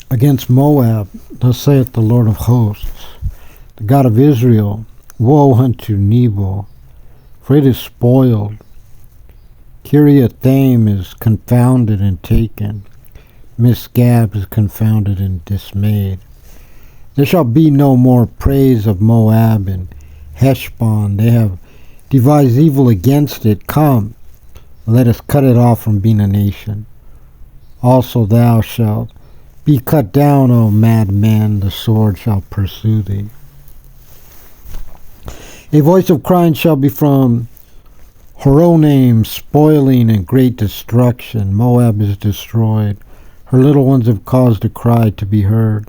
against Moab, thus saith the Lord of hosts, the God of Israel, woe unto Nebo, for it is spoiled. Kiriathaim is confounded and taken. Misgab is confounded and dismayed. There shall be no more praise of Moab and Heshbon. They have devised evil against it. Come, let us cut it off from being a nation. Also thou shalt be cut down, O madman, the sword shall pursue thee. A voice of crying shall be from Horonaim, spoiling and great destruction. Moab is destroyed. Her little ones have caused a cry to be heard.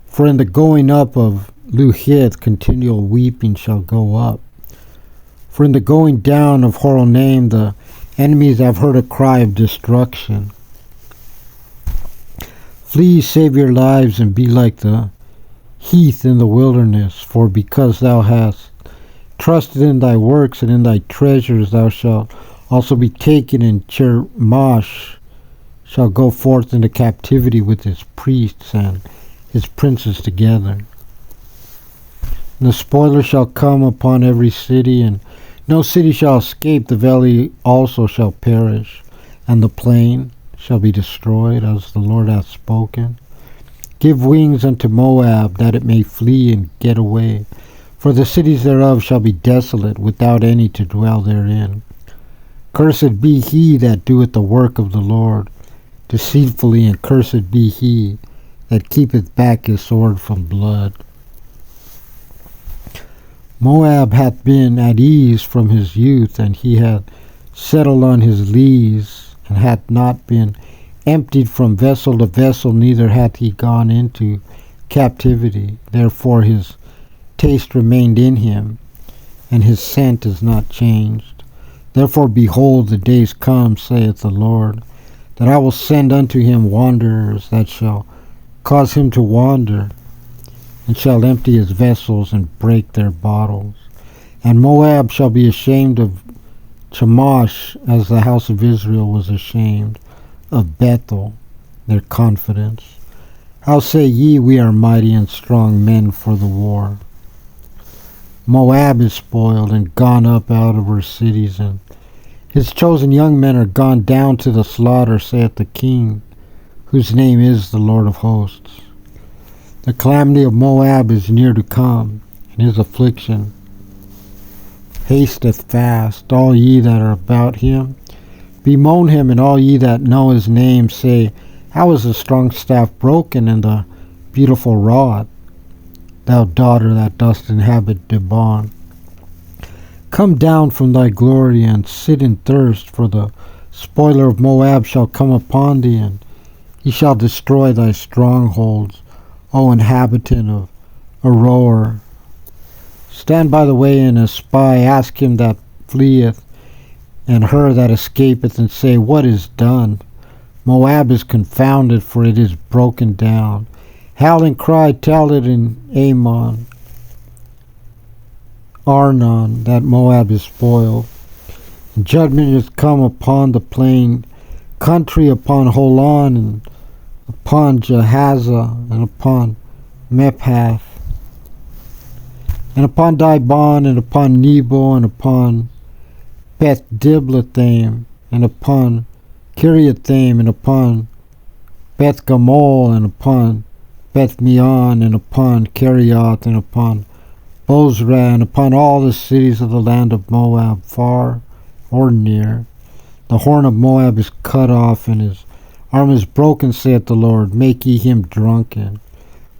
For in the going up of Luhith, continual weeping shall go up. For in the going down of Horonaim, the enemies have heard a cry of destruction. Flee, save your lives, and be like the heath in the wilderness. For because thou hast trusted in thy works and in thy treasures, thou shalt also be taken, and Chemosh shall go forth into captivity with his priests and his princes together. And the spoiler shall come upon every city, and no city shall escape. The valley also shall perish, and the plain shall be destroyed, as the Lord hath spoken. Give wings unto Moab, that it may flee and get away. For the cities thereof shall be desolate, without any to dwell therein. Cursed be he that doeth the work of the Lord deceitfully, and cursed be he that keepeth back his sword from blood. Moab hath been at ease from his youth, and he hath settled on his lees, and hath not been emptied from vessel to vessel, neither hath he gone into captivity. Therefore his taste remained in him, and his scent is not changed. Therefore behold, the days come, saith the Lord, that I will send unto him wanderers, that shall cause him to wander, and shall empty his vessels and break their bottles. And Moab shall be ashamed of Chemosh, as the house of Israel was ashamed of Bethel, their confidence. How say ye, we are mighty and strong men for the war? Moab is spoiled and gone up out of her cities, and his chosen young men are gone down to the slaughter, saith the King, whose name is the Lord of hosts. The calamity of Moab is near to come, and his affliction hasteth fast. All ye that are about him, bemoan him, and all ye that know his name, say, how is the strong staff broken, and the beautiful rod, thou daughter that dost inhabit Dibon? Come down from thy glory, and sit in thirst, for the spoiler of Moab shall come upon thee, and he shall destroy thy strongholds, O inhabitant of Aroer. Stand by the way and espy, ask him that fleeth, and her that escapeth, and say, what is done? Moab is confounded, for it is broken down. Howl and cry, tell it in Ammon, Arnon, that Moab is spoiled. And judgment is come upon the plain country, upon Holon, and upon Jahaza, and upon Mephath, and upon Dibon, and upon Nebo, and upon Beth Diblathaim, and upon Kiriathaim, and upon Beth Gamol, and upon Beth Meon, and upon Kerioth, and upon Bozrah, and upon all the cities of the land of Moab, far or near. The horn of Moab is cut off, and his arm is broken, saith the Lord. Make ye him drunken,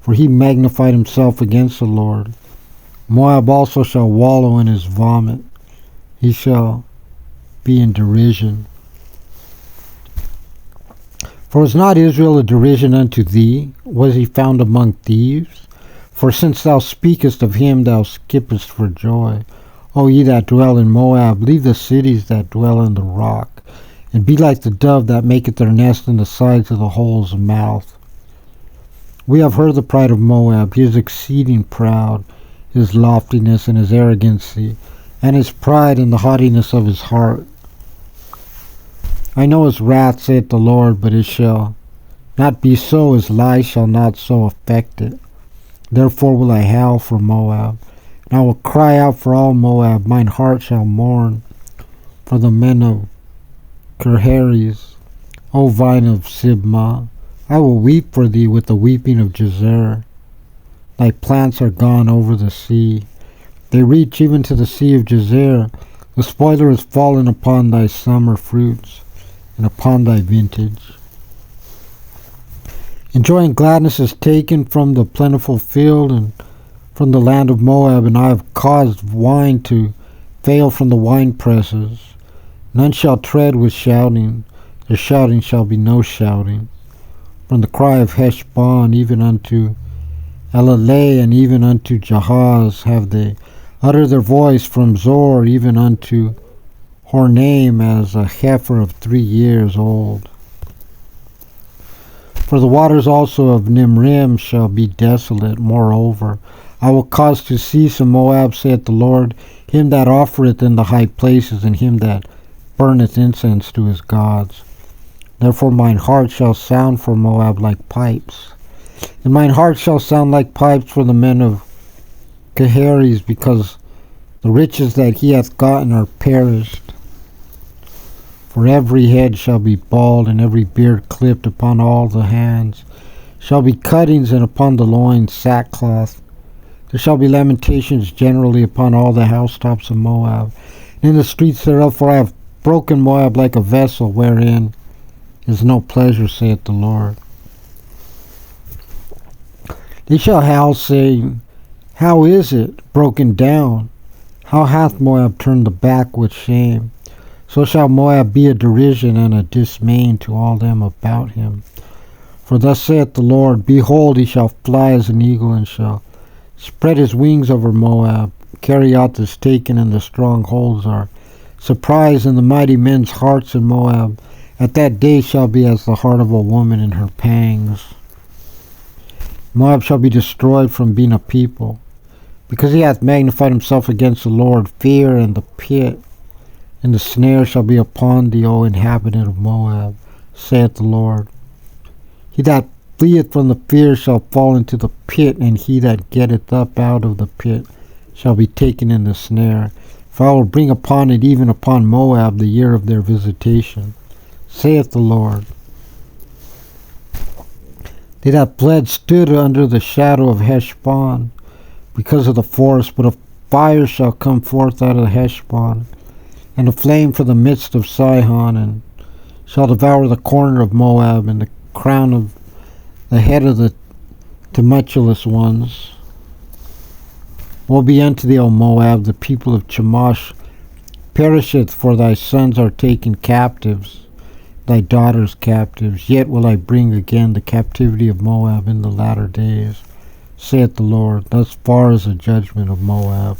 for he magnified himself against the Lord. Moab also shall wallow in his vomit. He shall be in derision. For was not Israel a derision unto thee? Was he found among thieves? For since thou speakest of him, thou skippest for joy. O ye that dwell in Moab, leave the cities that dwell in the rock, and be like the dove that maketh their nest in the sides of the hole's mouth. We have heard the pride of Moab. He is exceeding proud, his loftiness and his arrogancy, and his pride and the haughtiness of his heart. I know his wrath, saith the Lord, but it shall not be so, his lies shall not so affect it. Therefore will I howl for Moab, and I will cry out for all Moab. Mine heart shall mourn for the men of Kirhares, O vine of Sibmah. I will weep for thee with the weeping of Jazer. Thy plants are gone over the sea. They reach even to the sea of Jazer. The spoiler is fallen upon thy summer fruits and upon thy vintage. And joy and gladness is taken from the plentiful field and from the land of Moab, and I have caused wine to fail from the wine presses. None shall tread with shouting. Their shouting shall be no shouting. From the cry of Heshbon even unto Elaleh and even unto Jahaz have they uttered their voice, from Zor even unto Hornaim as a heifer of 3 years old. For the waters also of Nimrim shall be desolate. Moreover, I will cause to cease in Moab, saith the Lord, him that offereth in the high places, and him that burneth incense to his gods. Therefore mine heart shall sound for Moab like pipes, and mine heart shall sound like pipes for the men of Kirhares, because the riches that he hath gotten are perished. For every head shall be bald, and every beard clipped. Upon all the hands shall be cuttings, and upon the loins sackcloth. There shall be lamentations generally upon all the housetops of Moab, and in the streets thereof, for I have broken Moab like a vessel, wherein is no pleasure, saith the Lord. They shall howl, saying, How is it broken down? How hath Moab turned the back with shame? So shall Moab be a derision and a dismay to all them about him. For thus saith the Lord, Behold, he shall fly as an eagle, and shall spread his wings over Moab. Kerioth is taken, and the strongholds are surprised, and the mighty men's hearts in Moab at that day shall be as the heart of a woman in her pangs. Moab shall be destroyed from being a people, because he hath magnified himself against the Lord. Fear and the pit and the snare shall be upon thee, O inhabitant of Moab, saith the Lord. He that fleeth from the fear shall fall into the pit, and he that getteth up out of the pit shall be taken in the snare. For I will bring upon it, even upon Moab, the year of their visitation, saith the Lord. They that fled stood under the shadow of Heshbon, because of the forest, but a fire shall come forth out of Heshbon, and a flame from the midst of Sihon, and shall devour the corner of Moab, and the crown of the head of the tumultuous ones. Woe be unto thee, O Moab, the people of Chemosh perisheth, for thy sons are taken captives, thy daughters captives. Yet will I bring again the captivity of Moab in the latter days, saith the Lord. Thus far is the judgment of Moab.